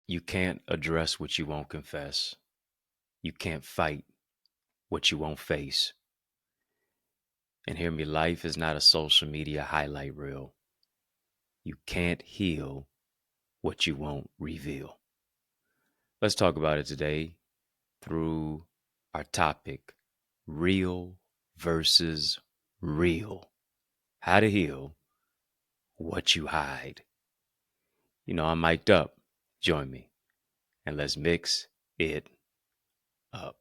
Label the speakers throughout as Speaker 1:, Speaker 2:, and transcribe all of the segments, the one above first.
Speaker 1: You can't address what you won't confess. You can't fight what you won't face. And hear me, life is not a social media highlight reel. You can't heal what you won't reveal. Let's talk about it today through our topic, real versus real. How to heal what you hide. I'm mic'd up. Join me and let's mix it up.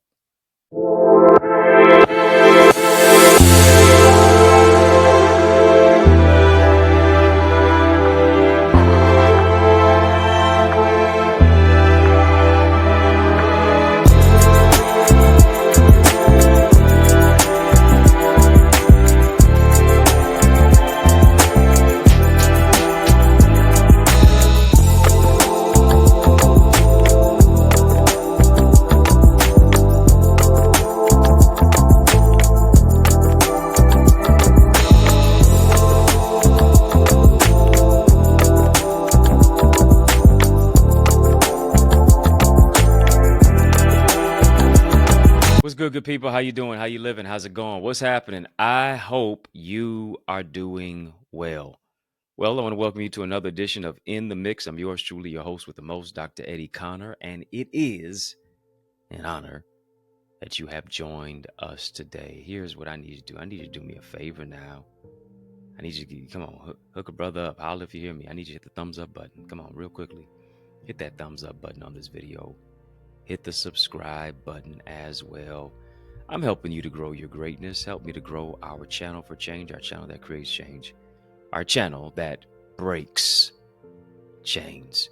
Speaker 1: What's good people? How you doing? How you living? How's it going? What's happening? I hope you are doing well. Well, I want to welcome you to another edition of In the Mix. I'm yours truly, your host with the most, Dr. Eddie Connor, and it is an honor that you have joined us today. Here's what I need you to do. I need you to do me a favor now. I need you to come on, hook a brother up. Holler if you hear me. I need you to hit the thumbs up button. Come on, real quickly. Hit that thumbs up button on this video. Hit the subscribe button as well. I'm helping you to grow your greatness. Help me to grow our channel for change, our channel that creates change, our channel that breaks chains.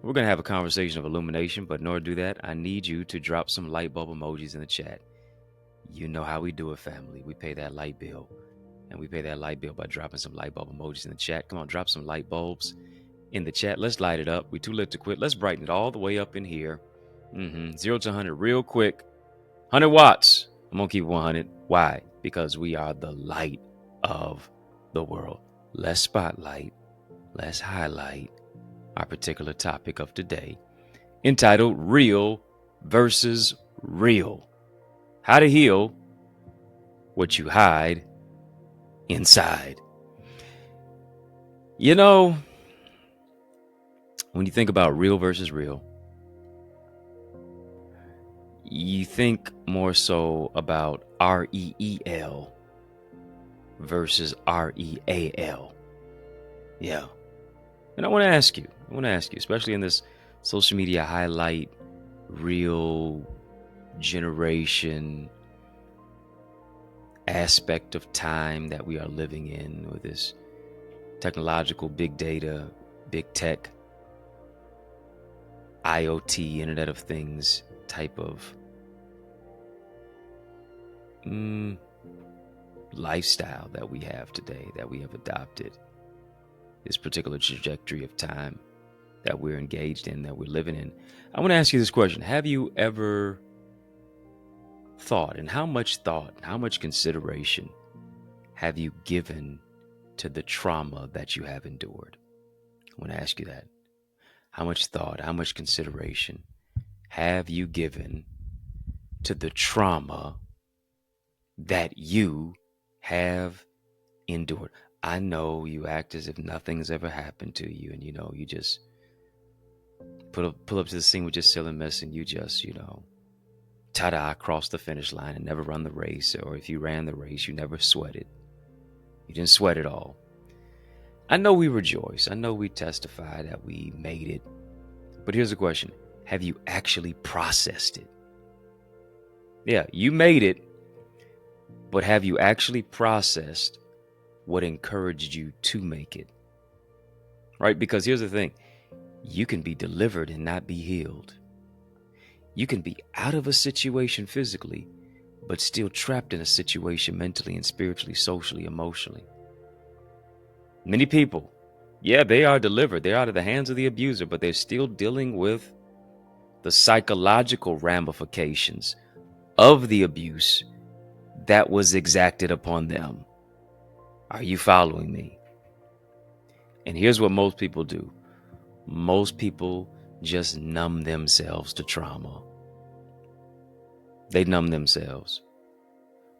Speaker 1: We're going to have a conversation of illumination, but in order to do that, I need you to drop some light bulb emojis in the chat. You know how we do it, family. We pay that light bill, and we pay that light bill by dropping some light bulb emojis in the chat. Come on, drop some light bulbs in the chat. Let's light it up. We're too lit to quit. Let's brighten it all the way up in here. 0 to 100 real quick. 100 watts. I'm going to keep 100. Why? Because we are the light of the world. Let's spotlight. Let's highlight our particular topic of today, entitled Real versus Real. How to heal what you hide inside. When you think about real versus real, you think more so about REEL versus REAL. Yeah. And I want to ask you, especially in this social media highlight, real generation aspect of time that we are living in with this technological big data, big tech, IoT, Internet of Things type of lifestyle that we have today, that we have adopted, this particular trajectory of time that we're engaged in, that we're living in. I want to ask you this question. Have you ever thought, and how much consideration have you given to the trauma that you have endured? I want to ask you that. How much thought, how much consideration have you given to the trauma that you have endured? I know you act as if nothing's ever happened to you, and you just pull up to the scene with your silly mess, and you just ta-da, cross the finish line and never run the race. Or if you ran the race, you never sweated. You didn't sweat at all. I know we rejoice. I know we testify that we made it. But here's the question. Have you actually processed it? Yeah, you made it. But have you actually processed what encouraged you to make it? Right? Because here's the thing. You can be delivered and not be healed. You can be out of a situation physically, but still trapped in a situation mentally and spiritually, socially, emotionally. Many people, yeah, they are delivered. They're out of the hands of the abuser, but they're still dealing with the psychological ramifications of the abuse that was exacted upon them. Are you following me? And here's what most people do. Most people just numb themselves to trauma. They numb themselves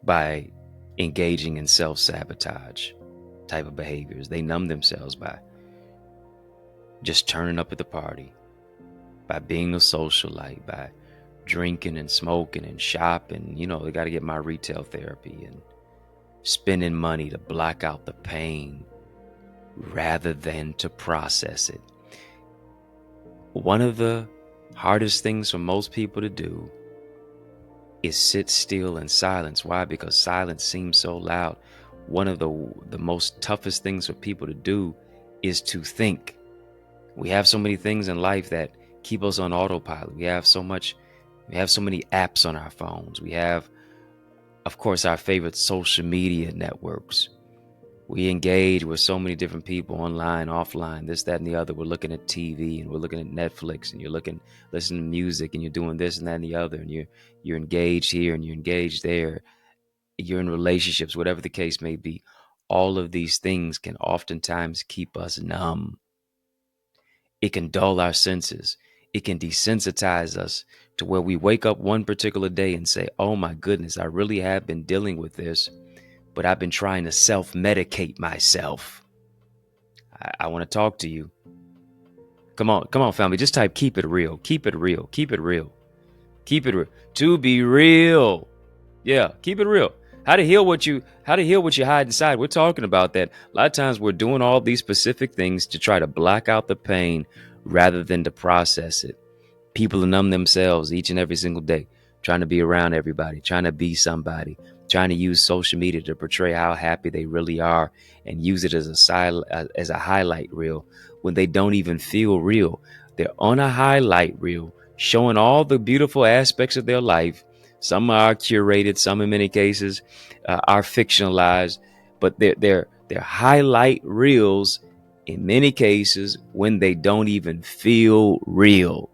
Speaker 1: by engaging in self-sabotage type of behaviors. They numb themselves by just turning up at the party, by being a socialite, by drinking and smoking and shopping. They got to get my retail therapy and spending money to block out the pain rather than to process it. One of the hardest things for most people to do is sit still in silence. Why? Because silence seems so loud. One of the most toughest things for people to do is to think. We have so many things in life that keep us on autopilot. We have so many apps on our phones. We have, of course, our favorite social media networks. We engage with so many different people online, offline, this, that, and the other. We're looking at TV and we're looking at Netflix, and you're listening to music, and you're doing this and that and the other, and you're engaged here and you're engaged there. You're in relationships, whatever the case may be. All of these things can oftentimes keep us numb. It can dull our senses. It can desensitize us to where we wake up one particular day and say, oh my goodness, I really have been dealing with this, but I've been trying to self-medicate myself. I want to talk to you. Come on, family. Just type, keep it real. Keep it real. Keep it real. Keep it real. To be real. Yeah, keep it real. How to heal what you hide inside. We're talking about that. A lot of times we're doing all these specific things to try to block out the pain rather than to process it. People numb themselves each and every single day, trying to be around everybody, trying to be somebody, trying to use social media to portray how happy they really are and use it as a highlight reel when they don't even feel real. They're on a highlight reel showing all the beautiful aspects of their life. Some are curated, some in many cases are fictionalized, but they're highlight reels in many cases when they don't even feel real.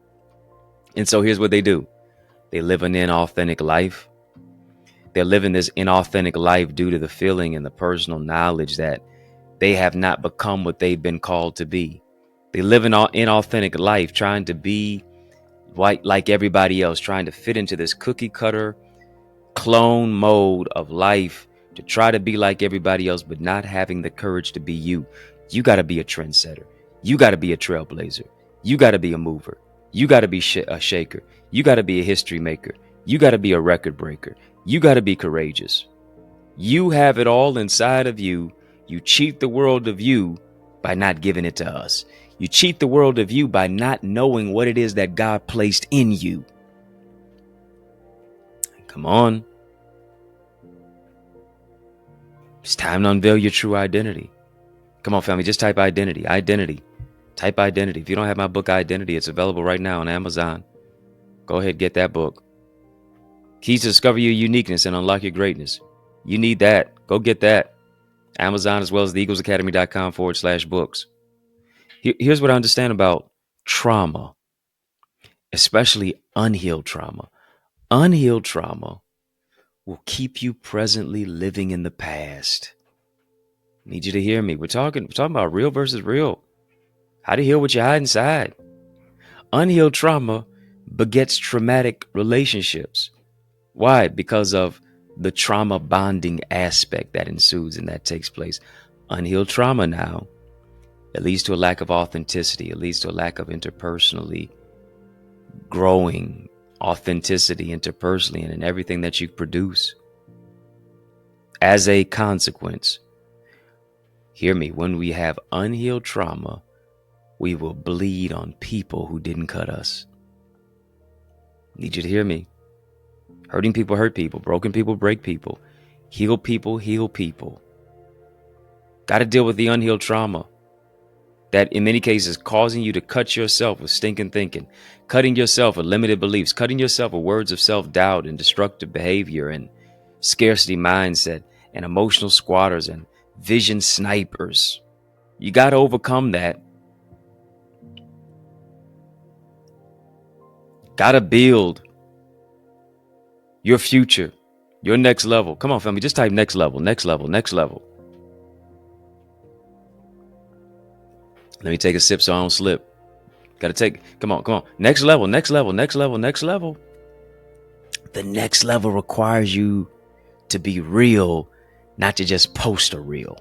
Speaker 1: And so here's what they do. They live an inauthentic life. They're living this inauthentic life due to the feeling and the personal knowledge that they have not become what they've been called to be. They live an inauthentic life trying to be like everybody else, trying to fit into this cookie cutter clone mode of life to try to be like everybody else, but not having the courage to be you. You got to be a trendsetter. You got to be a trailblazer. You got to be a mover. You got to be a shaker. You got to be a history maker. You got to be a record breaker. You got to be courageous. You have it all inside of you. You cheat the world of you by not giving it to us. You cheat the world of you by not knowing what it is that God placed in you. Come on. It's time to unveil your true identity. Come on, family. Just type identity. Identity. Type identity. If you don't have my book, Identity, it's available right now on Amazon. Go ahead, get that book. Keys to discover your uniqueness and unlock your greatness. You need that. Go get that. Amazon as well as theeaglesacademy.com/books. Here's what I understand about trauma, especially unhealed trauma. Unhealed trauma will keep you presently living in the past. I need you to hear me. We're talking about real versus real. How to heal what you hide inside. Unhealed trauma begets traumatic relationships. Why? Because of the trauma bonding aspect that ensues and that takes place. Unhealed trauma now, it leads to a lack of authenticity. It leads to a lack of interpersonally growing authenticity interpersonally and in everything that you produce. As a consequence, hear me, when we have unhealed trauma, we will bleed on people who didn't cut us. Need you to hear me. Hurting people hurt people. Broken people break people. Heal people heal people. Got to deal with the unhealed trauma that in many cases causing you to cut yourself with stinking thinking, cutting yourself with limited beliefs, cutting yourself with words of self-doubt and destructive behavior and scarcity mindset and emotional squatters and vision snipers. You got to overcome that. Got to build your future, your next level. Come on, family, just type next level, next level, next level. Let me take a sip so I don't slip. Got to take, come on. Next level, next level, next level, next level. The next level requires you to be real, not to just post a reel.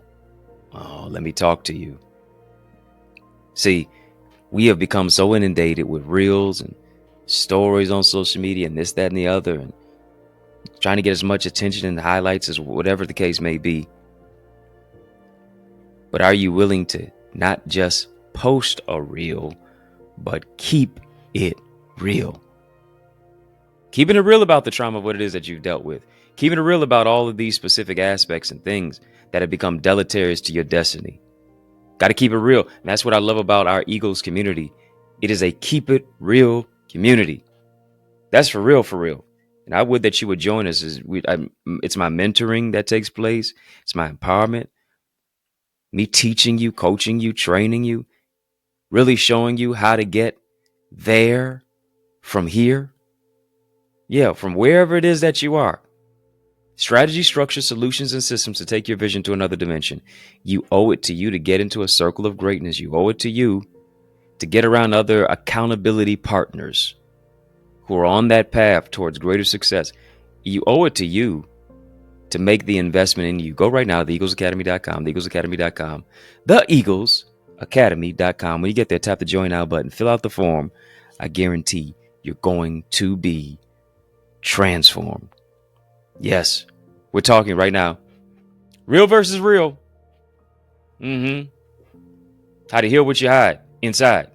Speaker 1: Oh, let me talk to you. See, we have become so inundated with reels and stories on social media and this, that, and the other, and trying to get as much attention and highlights as whatever the case may be. But are you willing to not just post a reel, but keep it real? Keeping it real about the trauma of what it is that you've dealt with. Keeping it real about all of these specific aspects and things that have become deleterious to your destiny. Got to keep it real. And that's what I love about our Eagles community. It is a keep it real community. That's for real, for real. And I would that you would join us. It's my mentoring that takes place. It's my empowerment. Me teaching you, coaching you, training you, really showing you how to get there from here. Yeah, from wherever it is that you are. Strategy, structure, solutions, and systems to take your vision to another dimension. You owe it to you to get into a circle of greatness. You owe it to you to get around other accountability partners who are on that path towards greater success. You owe it to you to make the investment in you. Go right now to theeaglesacademy.com, theeaglesacademy.com, theeaglesacademy.com. When you get there, tap the join now button, fill out the form. I guarantee you're going to be transformed. Yes, we're talking right now. Real versus real. How to heal what you hide inside.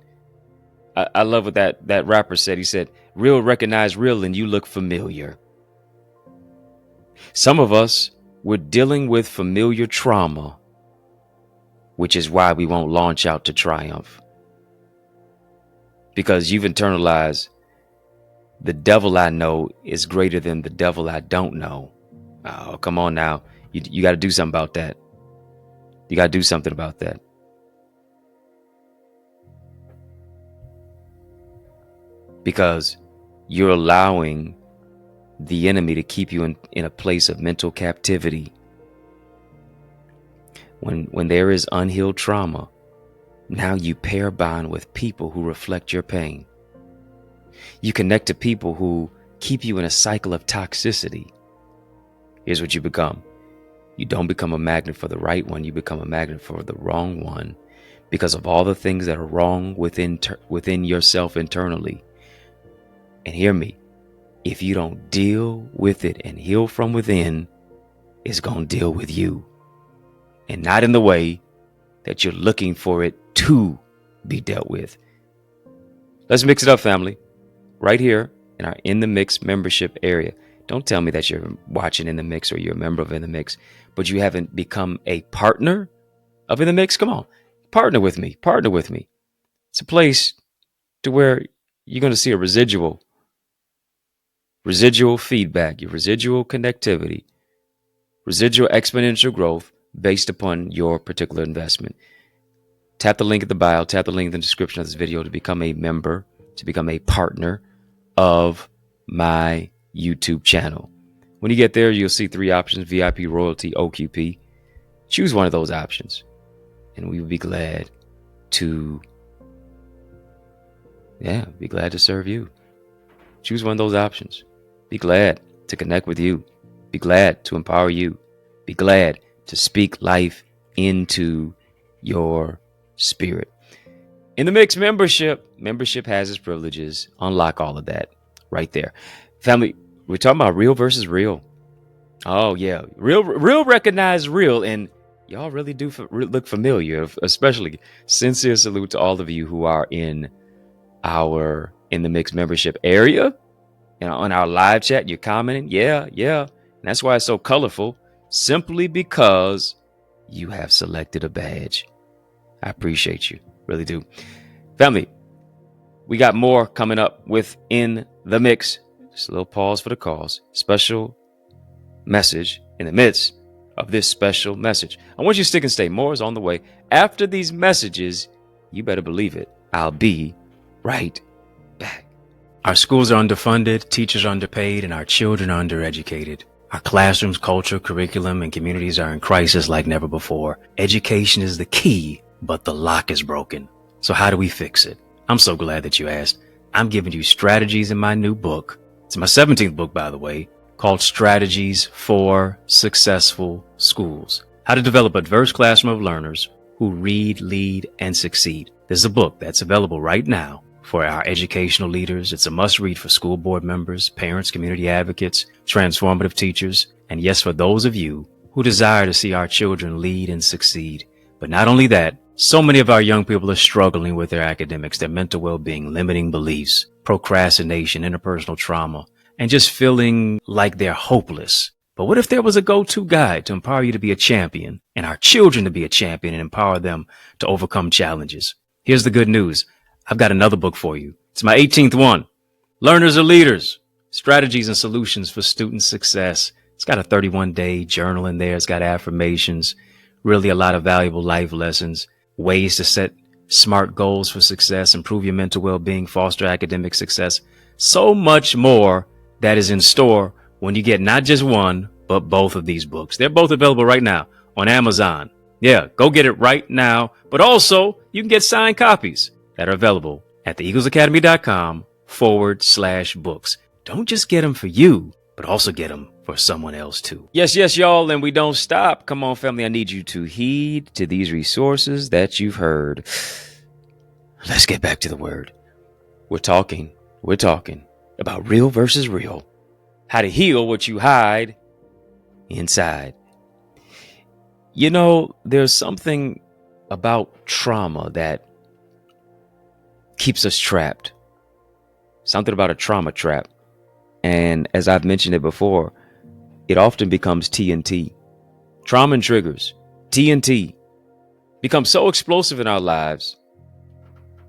Speaker 1: I love what that rapper said. He said, real recognize real and you look familiar. Some of us, we're dealing with familiar trauma, which is why we won't launch out to triumph. Because you've internalized the devil I know is greater than the devil I don't know. Oh, come on now. You got to do something about that. You got to do something about that. Because you're allowing the enemy to keep you in a place of mental captivity. When there is unhealed trauma, now you pair bond with people who reflect your pain. You connect to people who keep you in a cycle of toxicity. Here's what you become. You don't become a magnet for the right one. You become a magnet for the wrong one because of all the things that are wrong within yourself internally. And hear me, if you don't deal with it and heal from within, it's going to deal with you. And not in the way that you're looking for it to be dealt with. Let's mix it up, family. Right here in our In the Mix membership area. Don't tell me that you're watching In the Mix or you're a member of In the Mix, but you haven't become a partner of In the Mix. Come on, partner with me. Partner with me. It's a place to where you're going to see a residual feedback, your residual connectivity, residual exponential growth based upon your particular investment. Tap the link in the bio, tap the link in the description of this video to become a member, to become a partner of my YouTube channel. When you get there, you'll see 3 options: VIP, royalty, OQP. Choose one of those options and we will be glad to serve you. Choose one of those options. Be glad to connect with you. Be glad to empower you. Be glad to speak life into your spirit. In the Mix membership has its privileges. Unlock all of that right there. Family, we're talking about real versus real. Oh, yeah. Real recognize real. And y'all really do look familiar, especially sincere salute to all of you who are in our In the Mix membership area. And on our live chat, you're commenting. Yeah. And that's why it's so colorful. Simply because you have selected a badge. I appreciate you. Really do. Family, we got more coming up with In the Mix. Just a little pause for the cause. Special message in the midst of this special message. I want you to stick and stay. More is on the way. After these messages, you better believe it, I'll be right back. Our schools are underfunded, teachers are underpaid, and our children are undereducated. Our classrooms, culture, curriculum, and communities are in crisis like never before. Education is the key, but the lock is broken. So how do we fix it? I'm so glad that you asked. I'm giving you strategies in my new book. It's my 17th book, by the way, called Strategies for Successful Schools. How to develop a diverse classroom of learners who read, lead, and succeed. This is a book that's available right now for our educational leaders. It's a must-read for school board members, parents, community advocates, transformative teachers, and yes, for those of you who desire to see our children lead and succeed. But not only that, so many of our young people are struggling with their academics, their mental well-being, limiting beliefs, procrastination, interpersonal trauma, and just feeling like they're hopeless. But what if there was a go-to guide to empower you to be a champion and our children to be a champion and empower them to overcome challenges? Here's the good news. I've got another book for you. It's my 18th one. Learners are Leaders, Strategies and Solutions for Student Success. It's got a 31-day journal in there. It's got affirmations, really a lot of valuable life lessons, ways to set smart goals for success, improve your mental well-being, foster academic success. So much more that is in store when you get not just one, but both of these books. They're both available right now on Amazon. Yeah, go get it right now. But also, you can get signed copies that are available at theeaglesacademy.com/books. Don't just get them for you, but also get them for someone else too. Yes, y'all, and we don't stop. Come on, family, I need you to heed to these resources that you've heard. Let's get back to the word. We're talking about real versus real. How to heal what you hide inside. You know, there's something about trauma that keeps us trapped. Something about a trauma trap. And as I've mentioned it before, it often becomes TNT. Trauma and triggers, TNT, become so explosive in our lives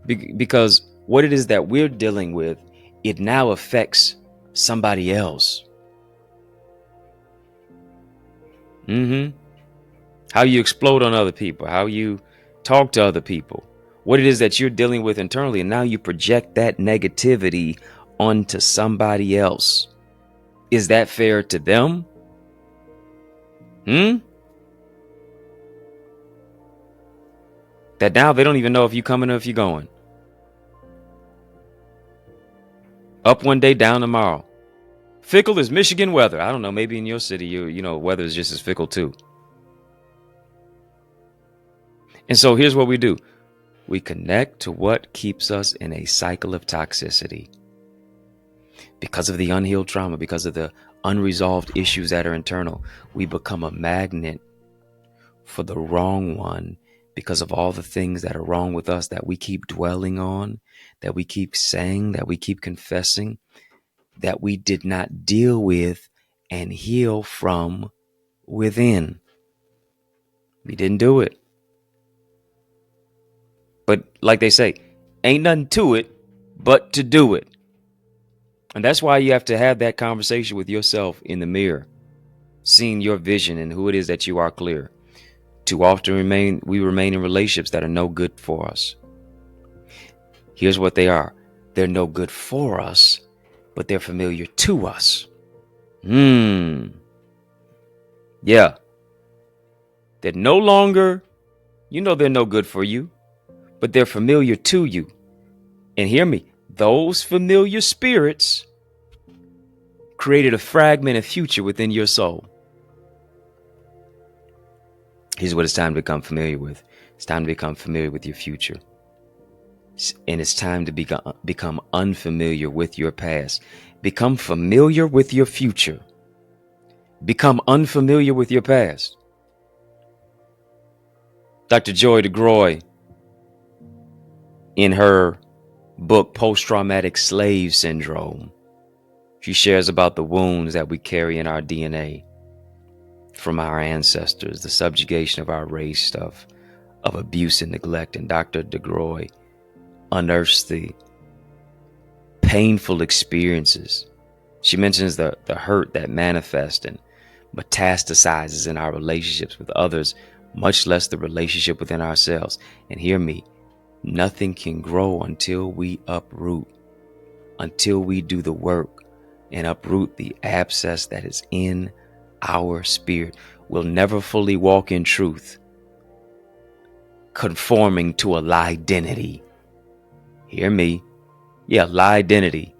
Speaker 1: because what it is that we're dealing with, it now affects somebody else. How you explode on other people, how you talk to other people, what it is that you're dealing with internally, and now you project that negativity onto somebody else. Is that fair to them? That now they don't even know if you're coming or if you're going. Up one day, down tomorrow. Fickle is Michigan weather. I don't know, maybe in your city, you know, weather is just as fickle too. And so here's what we do. We connect to what keeps us in a cycle of toxicity. Because of the unhealed trauma, because of the unresolved issues that are internal, we become a magnet for the wrong one because of all the things that are wrong with us that we keep dwelling on, that we keep saying, that we keep confessing, that we did not deal with and heal from within. We didn't do it. But like they say, ain't nothing to it but to do it. And that's why you have to have that conversation with yourself in the mirror, seeing your vision and who it is that you are clear. Too often we remain in relationships that are no good for us. Here's what they are. They're no good for us, but they're familiar to us. Yeah. They're no longer, they're no good for you, but they're familiar to you. And hear me, those familiar spirits created a fragmented future within your soul. Here's what it's time to become familiar with. It's time to become familiar with your future. And it's time to become unfamiliar with your past. Become familiar with your future. Become unfamiliar with your past. Dr. Joy DeGroy, in her book, Post-Traumatic Slave Syndrome, she shares about the wounds that we carry in our DNA from our ancestors, the subjugation of our race, of abuse and neglect. And Dr. DeGroy unearths the painful experiences. She mentions the hurt that manifests and metastasizes in our relationships with others, much less the relationship within ourselves. And hear me, nothing can grow until we uproot, until we do the work and uproot the abscess that is in our spirit. We'll never fully walk in truth, conforming to a lie identity. Hear me. Yeah, lie identity.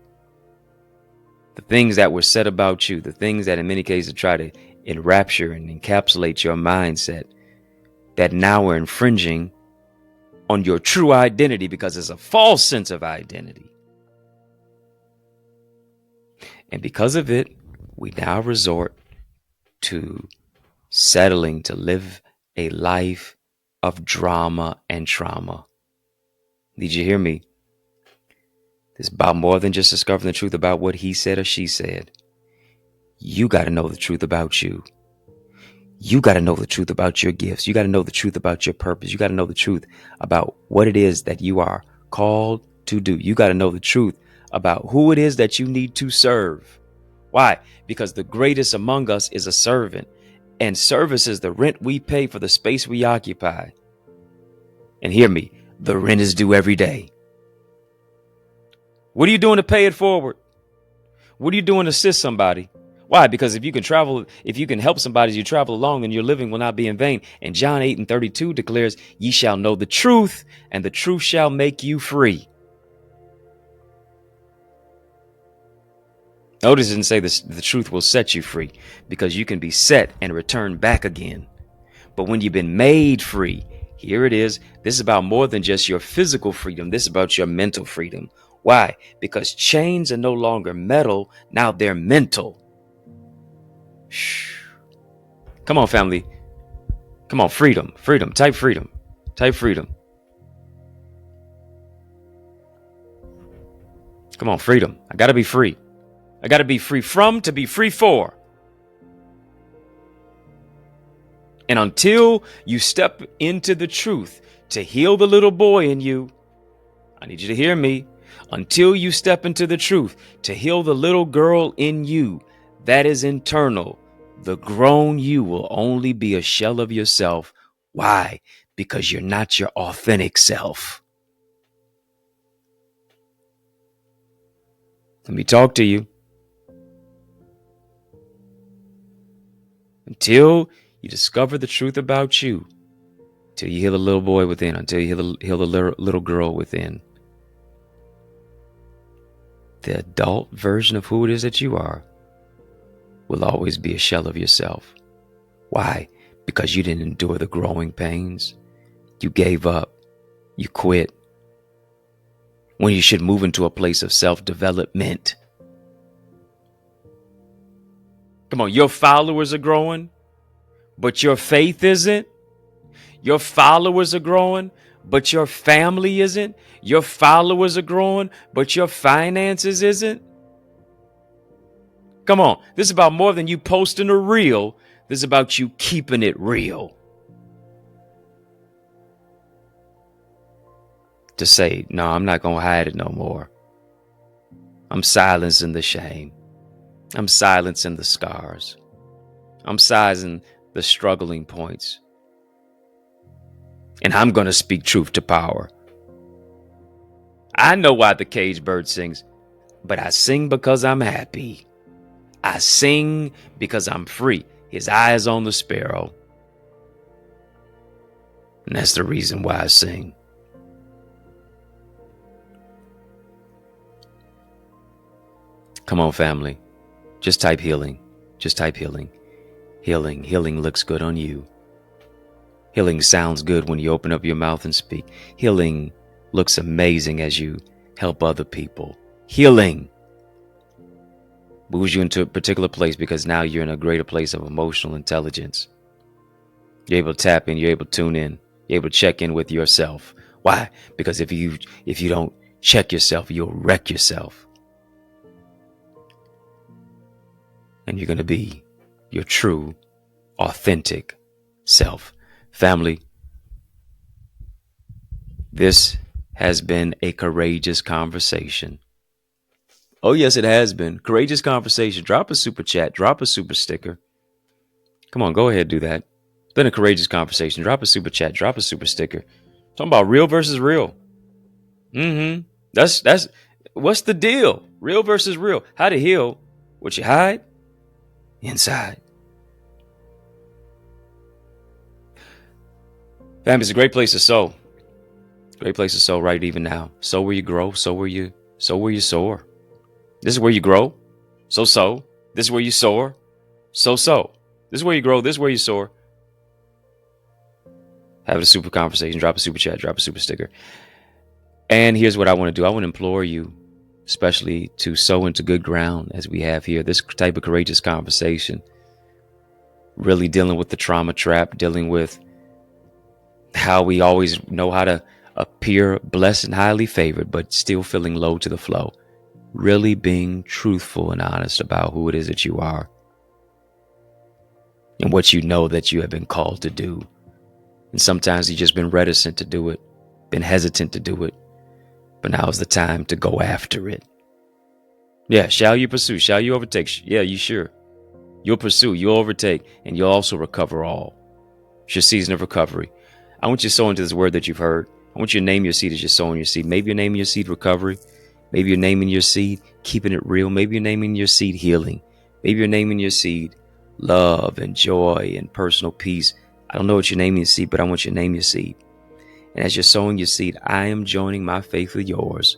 Speaker 1: The things that were said about you, the things that in many cases try to enrapture and encapsulate your mindset, that now are infringing on your true identity because it's a false sense of identity. And because of it, we now resort to settling to live a life of drama and trauma. Did you hear me? It's about more than just discovering the truth about what he said or she said. You got to know the truth about you. You got to know the truth about your gifts. You got to know the truth about your purpose. You got to know the truth about what it is that you are called to do. You got to know the truth about who it is that you need to serve. Why? Because the greatest among us is a servant, and service is the rent we pay for the space we occupy. And hear me, the rent is due every day. What are you doing to pay it forward? What are you doing to assist somebody? Why? Because if you can help somebody as you travel along, then your living will not be in vain. And John 8:32 declares, ye shall know the truth, and the truth shall make you free. Notice it didn't say this, the truth will set you free, because you can be set and returned back again. But when you've been made free, here it is. This is about more than just your physical freedom. This is about your mental freedom. Why? Because chains are no longer metal. Now they're mental. Come on, family. Come on, freedom, freedom, type freedom, type freedom. Come on, freedom. I got to be free. I got to be free from to be free for. And until you step into the truth to heal the little boy in you, I need you to hear me. Until you step into the truth to heal the little girl in you that is internal, the grown you will only be a shell of yourself. Why? Because you're not your authentic self. Let me talk to you. Until you discover the truth about you, till you heal the little boy within, until you heal the little girl within, the adult version of who it is that you are will always be a shell of yourself. Why? Because you didn't endure the growing pains. You gave up. You quit. When you should move into a place of self-development. Come on, your followers are growing, but your faith isn't. Your followers are growing, but your family isn't. Your followers are growing, but your finances isn't. Come on. This is about more than you posting a reel. This is about you keeping it real. To say, no, I'm not going to hide it no more. I'm silencing the shame. I'm silencing the scars. I'm sizing the struggling points. And I'm going to speak truth to power. I know why the caged bird sings, but I sing because I'm happy. I sing because I'm free. His eye is on the sparrow. And that's the reason why I sing. Come on, family. Just type healing. Just type healing. Healing. Healing looks good on you. Healing sounds good when you open up your mouth and speak. Healing looks amazing as you help other people. Healing moves you into a particular place because now you're in a greater place of emotional intelligence. You're able to tap in. You're able to tune in. You're able to check in with yourself. Why? Because if you don't check yourself, you'll wreck yourself. And you're going to be your true, authentic self. Family, this has been a courageous conversation. Oh, yes, it has been. Courageous conversation. Drop a super chat. Drop a super sticker. Come on, go ahead, do that. It's been a courageous conversation. Drop a super chat. Drop a super sticker. Talking about real versus real. That's what's the deal? Real versus real. How to heal what you hide inside. Family, it's a great place to sow. Great place to sow right even now. Sow where you grow. Sow where you soar. This is where you grow. So. This is where you soar. So. This is where you grow. This is where you soar. Have a super conversation. Drop a super chat. Drop a super sticker. And here's what I want to do. I want to implore you, especially to sow into good ground as we have here. This type of courageous conversation. Really dealing with the trauma trap. Dealing with how we always know how to appear blessed and highly favored, but still feeling low to the flow. Really being truthful and honest about who it is that you are and what you know that you have been called to do. And sometimes you've just been reticent to do it, been hesitant to do it. But now is the time to go after it. Yeah, shall you pursue? Shall you overtake? Yeah, you sure. You'll pursue, you'll overtake, and you'll also recover all. It's your season of recovery. I want you to sow into this word that you've heard. I want you to name your seed as you're sowing your seed. Maybe you're naming your seed recovery. Maybe you're naming your seed keeping it real. Maybe you're naming your seed healing. Maybe you're naming your seed love and joy and personal peace. I don't know what you're naming your seed, but I want you to name your seed. And as you're sowing your seed, I am joining my faith with yours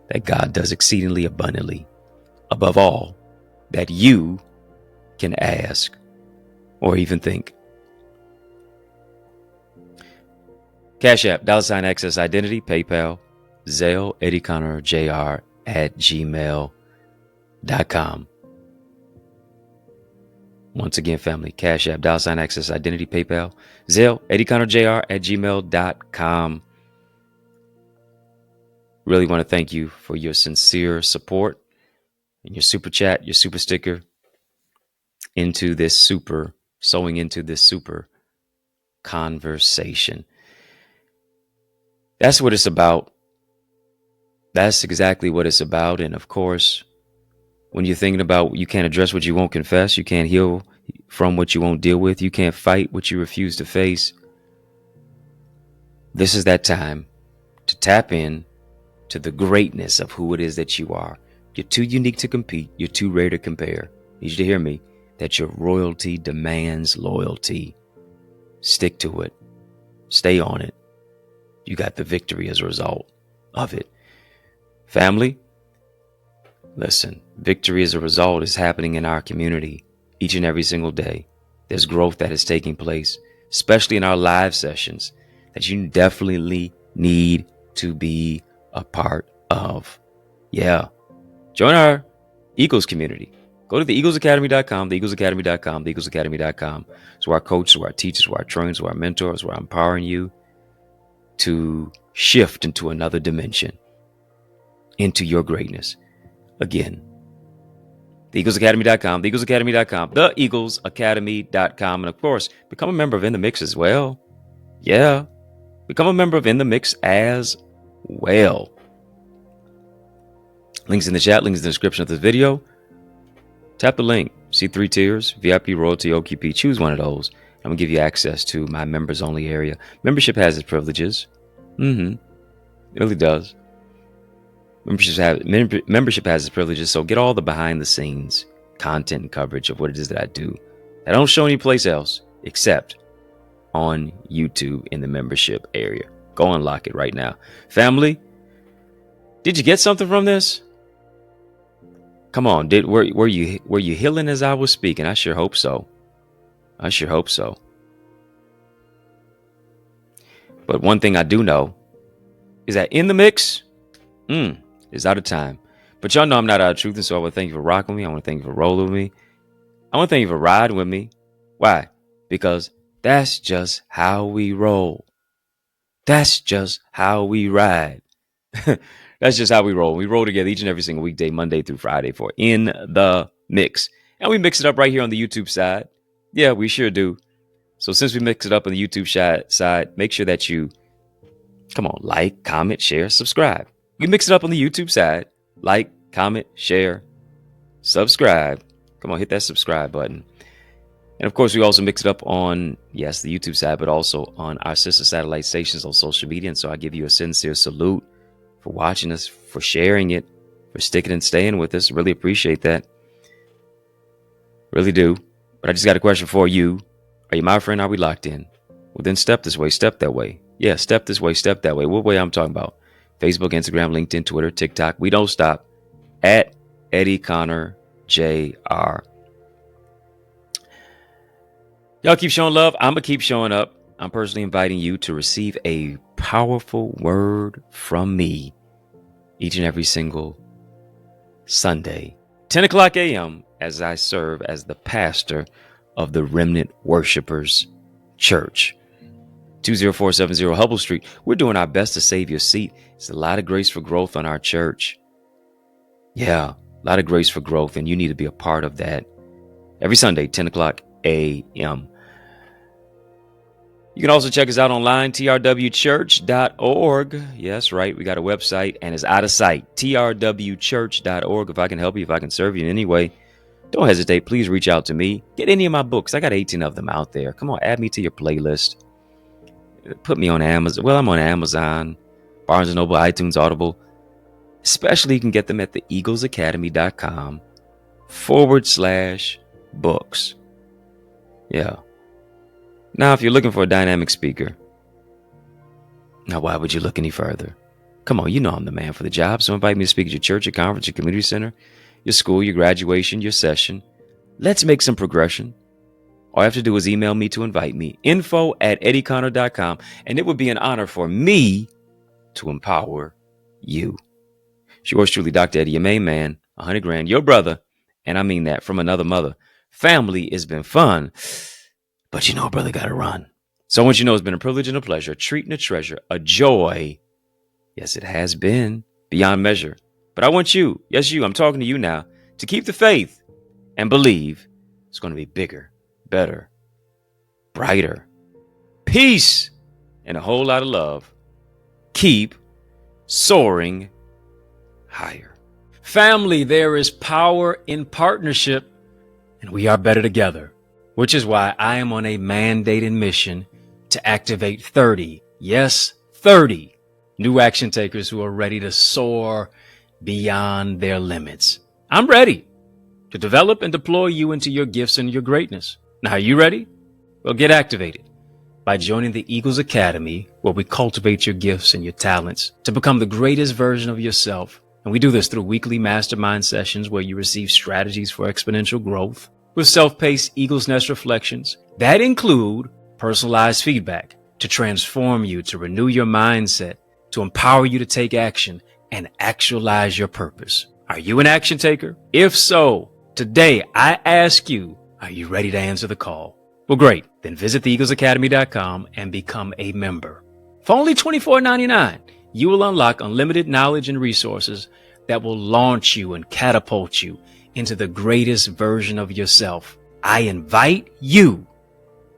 Speaker 1: that God does exceedingly abundantly, above all that you can ask or even think. Cash App, $Access Identity, PayPal, Zelle, EddieConnorJr @gmail.com. Once again, family, Cash App, $Access Identity, PayPal, Zelle, EddieConnorJr @gmail.com. Really want to thank you for your sincere support and your super chat, your super sticker sowing into this super conversation. That's what it's about. That's exactly what it's about. And of course, when you're thinking about you can't address what you won't confess, you can't heal from what you won't deal with, you can't fight what you refuse to face, this is that time to tap in to the greatness of who it is that you are. You're too unique to compete. You're too rare to compare. I need you to hear me, that your royalty demands loyalty. Stick to it. Stay on it. You got the victory as a result of it. Family, listen, victory as a result is happening in our community each and every single day. There's growth that is taking place, especially in our live sessions, that you definitely need to be a part of. Yeah. Join our Eagles community. Go to theeaglesacademy.com, theeaglesacademy.com, theeaglesacademy.com. So our coaches, so our teachers, so our trainers, so our mentors, so I'm empowering you to shift into another dimension, into your greatness. Again, theeaglesacademy.com, theeaglesacademy.com, theeaglesacademy.com. And of course, become a member of In the Mix as well. Yeah, become a member of In the Mix as well. Links in the chat, links in the description of this video. Tap the link. See 3 tiers, VIP, Royalty, OQP. Choose one of those. I'm going to give you access to my members only area. Membership has its privileges. It really does. Membership has its privileges. So get all the behind the scenes content and coverage of what it is that I do. I don't show anyplace else except on YouTube in the membership area. Go unlock it right now. Family, did you get something from this? Come on, were you healing as I was speaking? I sure hope so. I sure hope so. But one thing I do know is that In the Mix is out of time. But y'all know I'm not out of truth, and so I want to thank you for rocking with me. I want to thank you for rolling with me. I want to thank you for riding with me. Why? Because that's just how we roll. That's just how we ride. That's just how we roll. We roll together each and every single weekday, Monday through Friday, for In the Mix. And we mix it up right here on the YouTube side. Yeah, we sure do. So since we mix it up on the YouTube side, make sure that you, come on, like, comment, share, subscribe. We mix it up on the YouTube side. Like, comment, share, subscribe. Come on, hit that subscribe button. And of course, we also mix it up on, yes, the YouTube side, but also on our sister satellite stations on social media. And so I give you a sincere salute for watching us, for sharing it, for sticking and staying with us. Really appreciate that. Really do. But I just got a question for you. Are you my friend? Are we locked in? Well, then step this way, step that way. Yeah, step this way, step that way. What way I'm talking about? Facebook, Instagram, LinkedIn, Twitter, TikTok. We don't stop. At EddieConnorJr. Y'all keep showing love. I'm going to keep showing up. I'm personally inviting you to receive a powerful word from me each and every single Sunday, 10 o'clock a.m., as I serve as the pastor of the Remnant Worshipers Church. 20470 Hubble Street. We're doing our best to save your seat. It's a lot of grace for growth on our church. Yeah, a lot of grace for growth, and you need to be a part of that. Every Sunday, 10 o'clock a.m. You can also check us out online, trwchurch.org. Yes, right. We got a website, and it's out of sight, trwchurch.org. If I can help you, if I can serve you in any way, don't hesitate. Please reach out to me. Get any of my books. I got 18 of them out there. Come on, add me to your playlist. Put me on Amazon. Well, I'm on Amazon, Barnes & Noble, iTunes, Audible. Especially you can get them at theeaglesacademy.com/books. Yeah. Now, if you're looking for a dynamic speaker, now why would you look any further? Come on, you know I'm the man for the job. So invite me to speak at your church, your conference, your community center, your school, your graduation, your session. Let's make some progression. All you have to do is email me to invite me, info@eddieconnor.com, and it would be an honor for me to empower you. It's yours truly, Dr. Eddie, your main man, 100 grand, your brother, and I mean that from another mother. Family has been fun, but you know a brother got to run. So I want you to know it's been a privilege and a pleasure, a treat and a treasure, a joy. Yes, it has been beyond measure. But I want you, yes, you, I'm talking to you now, to keep the faith and believe it's going to be bigger, better, brighter, peace, and a whole lot of love. Keep soaring higher. Family, there is power in partnership, and we are better together, which is why I am on a mandated mission to activate 30, yes, 30 new action takers who are ready to soar beyond their limits. I'm ready to develop and deploy you into your gifts and your greatness. Now, are you ready? Well, get activated by joining the Eagles Academy, where we cultivate your gifts and your talents to become the greatest version of yourself. And we do this through weekly mastermind sessions where you receive strategies for exponential growth with self-paced Eagles Nest reflections that include personalized feedback to transform you, to renew your mindset, to empower you to take action and actualize your purpose. Are you an action taker? If so, today I ask you, are you ready to answer the call? Well, great. Then visit theeaglesacademy.com and become a member. For only $24.99, you will unlock unlimited knowledge and resources that will launch you and catapult you into the greatest version of yourself. I invite you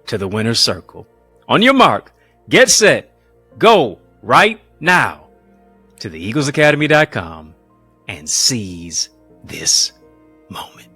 Speaker 1: to the winner's circle. On your mark, get set, go right now to theeaglesacademy.com and seize this moment.